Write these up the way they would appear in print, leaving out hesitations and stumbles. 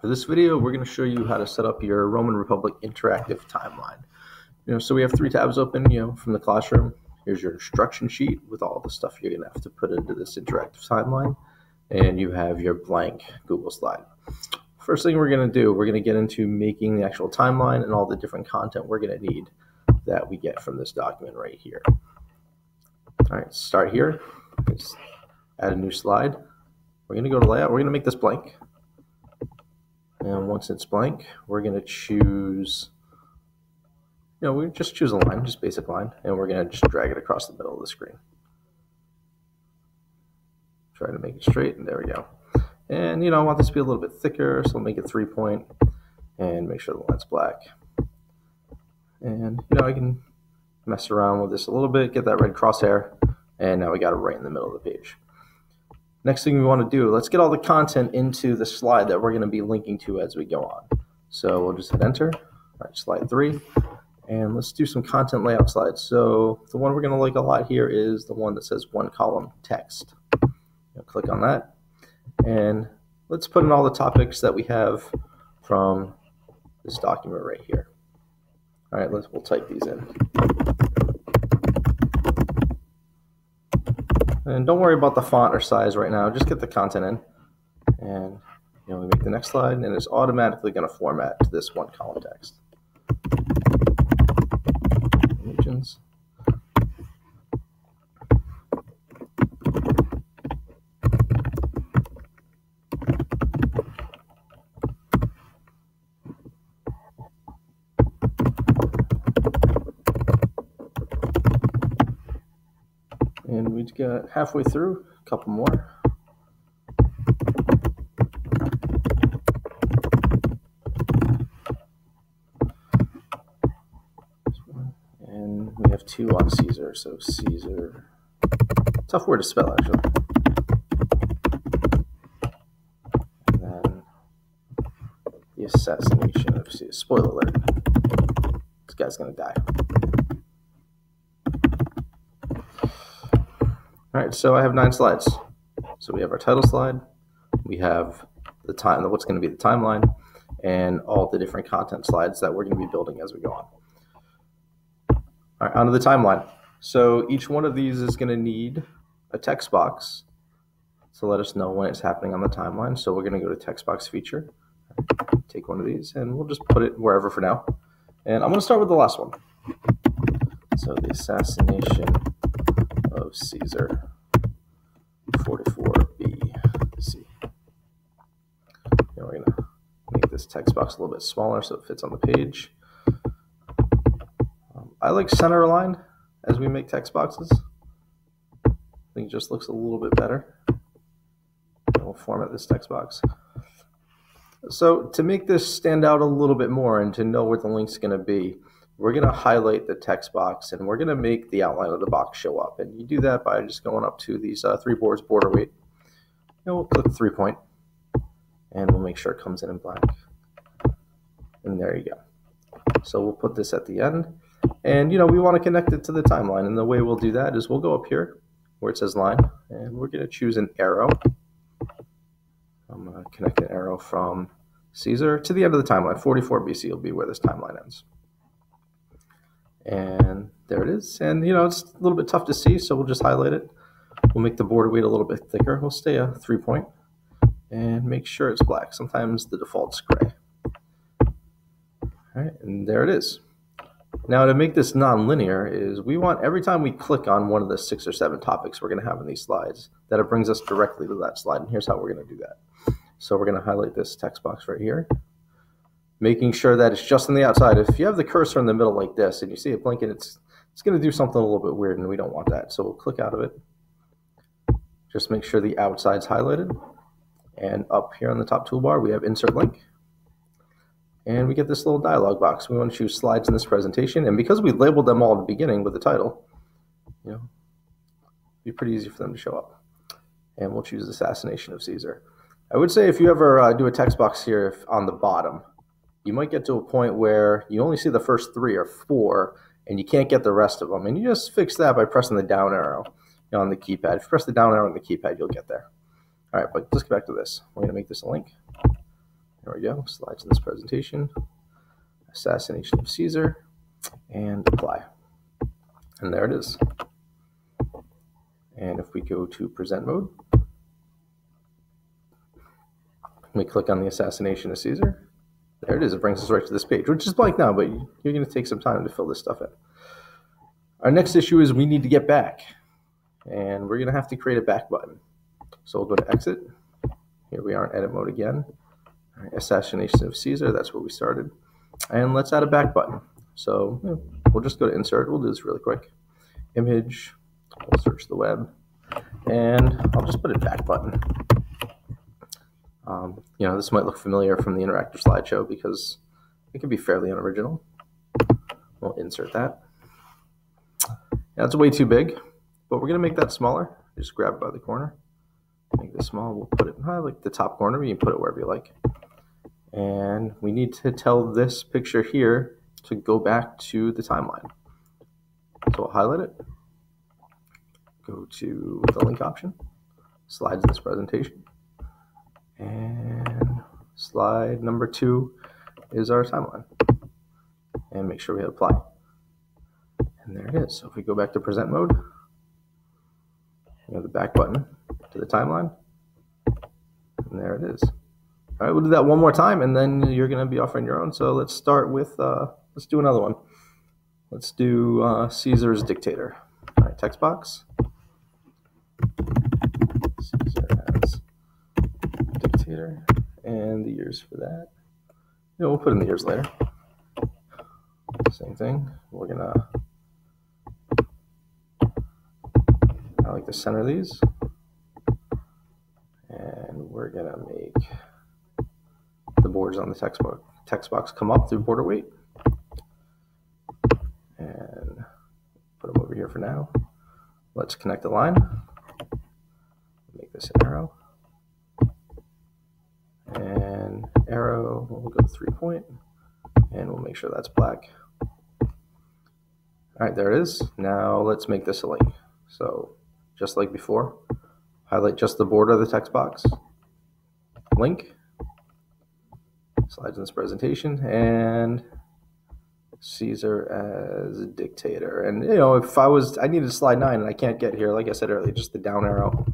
For this video, we're going to show you how to set up your Roman Republic interactive timeline. So we have three tabs open, from the classroom. Here's your instruction sheet with all the stuff you're going to have to put into this interactive timeline. And you have your blank Google slide. First thing we're going to do, we're going to get into making the actual timeline and all the different content we're going to need that we get from this document right here. All right, start here. Let's add a new slide. We're going to go to layout. We're going to make this blank. And once it's blank, we're going to choose, we just choose a line, just basic line, and we're going to just drag it across the middle of the screen. Try to make it straight, and there we go. And, I want this to be a little bit thicker, so I'll make it 3-point and make sure the line's black. And, I can mess around with this a little bit, get that red crosshair, and now we got it right in the middle of the page. Next thing we want to do, let's get all the content into the slide that we're going to be linking to as we go on. So we'll just hit enter. All right, slide 3. And let's do some content layout slides. So the one we're going to like a lot here is the one that says one column text. Click on that. And let's put in all the topics that we have from this document right here. All right, we'll type these in. And don't worry about the font or size right now. Just get the content in. And we make the next slide, and it's automatically going to format to this one column text. Regions. And we got halfway through, a couple more. And we have 2 on Caesar, so Caesar, tough word to spell actually. And then the assassination of Caesar. Spoiler alert, this guy's gonna die. All right, so I have 9 slides. So we have our title slide, we have the time, what's going to be the timeline, and all the different content slides that we're going to be building as we go on. All right, onto the timeline. So each one of these is going to need a text box to let us know when it's happening on the timeline. So we're going to go to text box feature, take one of these, and we'll just put it wherever for now. And I'm going to start with the last one. So the assassination of Caesar, 44BC. We're going to make this text box a little bit smaller so it fits on the page. I like center aligned as we make text boxes. I think it just looks a little bit better. And we'll format this text box. So to make this stand out a little bit more and to know where the link's going to be, we're going to highlight the text box, and we're going to make the outline of the box show up. And you do that by just going up to these 3 boards border weight. And we'll click 3-point, and we'll make sure it comes in blank. And there you go. So we'll put this at the end. And, we want to connect it to the timeline. And the way we'll do that is we'll go up here where it says line, and we're going to choose an arrow. I'm going to connect an arrow from Caesar to the end of the timeline. 44 BC will be where this timeline ends. And there it is. And, it's a little bit tough to see, so we'll just highlight it. We'll make the border weight a little bit thicker. We'll stay a 3-point and make sure it's black. Sometimes the default's gray. All right, and there it is. Now, to make this non-linear is we want every time we click on one of the 6 or 7 topics we're going to have in these slides, that it brings us directly to that slide. And here's how we're going to do that. So we're going to highlight this text box right here, making sure that it's just on the outside. If you have the cursor in the middle like this and you see it blinking, it's going to do something a little bit weird, and we don't want that. So we'll click out of it. Just make sure the outside's highlighted. And up here on the top toolbar, we have insert link. And we get this little dialog box. We want to choose slides in this presentation. And because we labeled them all at the beginning with the title, it'll be pretty easy for them to show up. And we'll choose assassination of Caesar. I would say if you ever do a text box here on the bottom, you might get to a point where you only see the first 3 or 4, and you can't get the rest of them. And you just fix that by pressing the down arrow on the keypad. If you press the down arrow on the keypad, you'll get there. All right, but let's get back to this. We're going to make this a link. There we go. Slides in this presentation. Assassination of Caesar, and apply. And there it is. And if we go to present mode, we click on the assassination of Caesar. There it is. It brings us right to this page, which is blank now, but you're going to take some time to fill this stuff in. Our next issue is we need to get back, and we're going to have to create a back button. So we'll go to exit. Here we are in edit mode again. All right, assassination of Caesar, that's where we started. And let's add a back button. So we'll just go to insert. We'll do this really quick. Image, we'll search the web, and I'll just put a back button. This might look familiar from the interactive slideshow because it can be fairly unoriginal. We'll insert that. That's way too big, but we're going to make that smaller. Just grab it by the corner. Make this small. We'll put it in like the top corner. You can put it wherever you like. And we need to tell this picture here to go back to the timeline. So I'll highlight it. Go to the link option. Slides in this presentation. And slide number 2 is our timeline. And make sure we hit apply. And there it is. So if we go back to present mode, we have the back button to the timeline. And there it is. All right, we'll do that one more time, and then you're going to be off on your own. So let's start with, let's do another one. Let's do Caesar's Dictator. All right, text box. Caesar as dictator, and the years for that. We'll put in the years later. Same thing. We're gonna, I like to center these, and we're gonna make the borders on the text box come up through border weight, and put them over here for now. Let's connect the line. Make this an arrow. And arrow, we'll go 3-point, and we'll make sure that's black. All right, there it is. Now let's make this a link. So just like before, highlight just the border of the text box, link, slides in this presentation, and Caesar as a dictator. And if I needed slide 9 and I can't get here, like I said earlier, just the down arrow,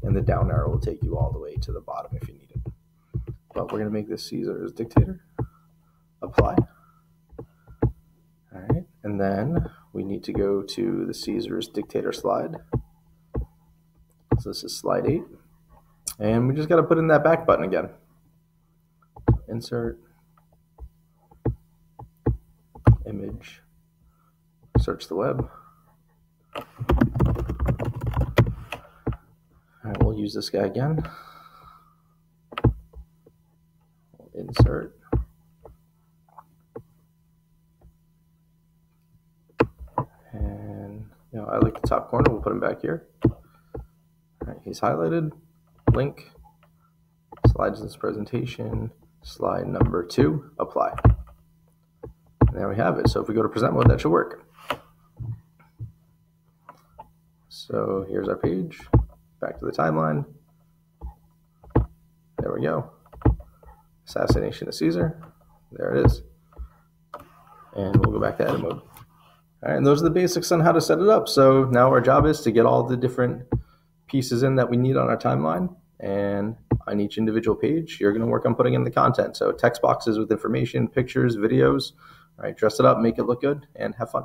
and the down arrow will take you all the way to the bottom if you need it. But we're going to make this Caesar as dictator. Apply. All right, and then we need to go to the Caesar's dictator slide. So this is slide 8. And we just got to put in that back button again. Insert, image, search the web. All right, we'll use this guy again. We'll insert. And I like the top corner. We'll put him back here. All right, he's highlighted. Link. Slides in this presentation. Slide number 2. Apply. And there we have it. So if we go to present mode, that should work. So here's our page. Back to the timeline. There we go. Assassination of Caesar. There it is. And we'll go back to edit mode. All right, and those are the basics on how to set it up. So now our job is to get all the different pieces in that we need on our timeline. And on each individual page, you're going to work on putting in the content. So text boxes with information, pictures, videos. All right, dress it up, make it look good, and have fun.